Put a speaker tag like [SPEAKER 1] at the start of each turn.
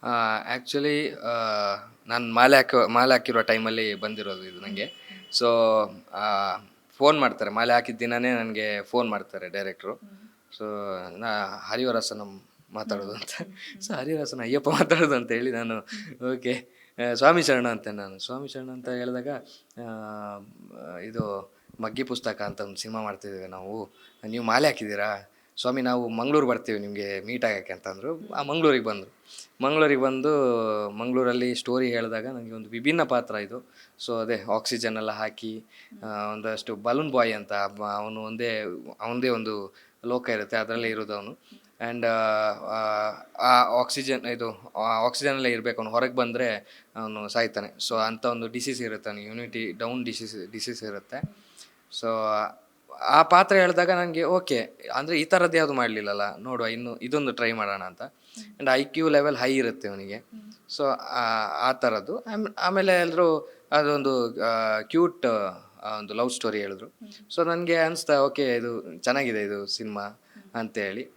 [SPEAKER 1] Actually ನಾನು ಮಾಲೆ ಹಾಕಿರೋ ಟೈಮಲ್ಲಿ ಬಂದಿರೋದು ಇದು ನನಗೆ. ಸೊ, ಫೋನ್ ಮಾಡ್ತಾರೆ. ಮಾಲೆ ಹಾಕಿದ ದಿನನೇ ನನಗೆ ಫೋನ್ ಮಾಡ್ತಾರೆ ಡೈರೆಕ್ಟ್ರು. ಸೊ, ನಾ ಹರಿವರಸನಂ ಮಾತಾಡೋದು ಅಂತ. ಸೊ, ಹರಿವರಸನ ಅಯ್ಯಪ್ಪ ಮಾತಾಡೋದು ಅಂತ ಹೇಳಿ ನಾನು ಓಕೆ ಸ್ವಾಮಿ ಶರಣ ಅಂತೆ ನಾನು. ಸ್ವಾಮಿ ಶರಣ ಅಂತ ಹೇಳಿದಾಗ ಆ, ಇದು ಮಗ್ಗಿ ಪುಸ್ತಕ ಅಂತ ಒಂದು ಸಿನಿಮಾ ಮಾಡ್ತಿದ್ದೀವಿ ನಾವು. ನೀವು ಮಾಲೆ ಹಾಕಿದ್ದೀರಾ? ಸ್ವಾಮಿ ನಾವು ಮಂಗ್ಳೂರು ಬರ್ತೀವಿ ನಿಮಗೆ ಮೀಟ್ ಆಗೋಕ್ಕೆ ಅಂತಂದರು. ಮಂಗ್ಳೂರಿಗೆ ಬಂದರು. ಮಂಗಳೂರಿಗೆ ಬಂದು ಮಂಗಳೂರಲ್ಲಿ ಸ್ಟೋರಿ ಹೇಳಿದಾಗ ನನಗೆ ಒಂದು ವಿಭಿನ್ನ ಪಾತ್ರ ಇದು. ಸೊ ಅದೇ ಆಕ್ಸಿಜನ್ ಎಲ್ಲ ಹಾಕಿ ಒಂದಷ್ಟು ಬಲೂನ್ ಬಾಯ್ ಅಂತ ಅವನು ಅವನದೇ ಒಂದು ಲೋಕ ಇರುತ್ತೆ, ಅದರಲ್ಲೇ ಇರೋದು ಅವನು. ಆ್ಯಂಡ್ ಆ ಆಕ್ಸಿಜನಲ್ಲೇ ಇರಬೇಕು, ಅವನು ಹೊರಗೆ ಬಂದರೆ ಅವನು ಸಾಯ್ತಾನೆ. ಸೊ ಅಂಥ ಒಂದು ಡಿಸೀಸ್ ಇರುತ್ತೆ, ಅವನಿಗೆ ಯುನಿಟಿ ಡೌನ್ ಡಿಸೀಸ್ ಇರುತ್ತೆ. ಸೊ ಆ ಪಾತ್ರ ಹೇಳಿದಾಗ ನನಗೆ ಓಕೆ, ಅಂದರೆ ಈ ಥರದ್ದು ಯಾವುದು ಮಾಡಲಿಲ್ಲಲ್ಲ, ನೋಡುವ ಇನ್ನು ಇದೊಂದು ಟ್ರೈ ಮಾಡೋಣ ಅಂತ. ಆ್ಯಂಡ್ IQ ಲೆವೆಲ್ ಹೈ ಇರುತ್ತೆ ಅವನಿಗೆ. ಸೊ ಆ ಥರದ್ದು. ಆಮೇಲೆ ಎಲ್ಲರೂ ಅದೊಂದು ಕ್ಯೂಟ್ ಒಂದು ಲವ್ ಸ್ಟೋರಿ ಹೇಳಿದ್ರು. ಸೊ ನನಗೆ ಅನಿಸ್ತಾ ಓಕೆ ಇದು ಚೆನ್ನಾಗಿದೆ ಇದು ಸಿನಿಮಾ ಅಂತೇಳಿ.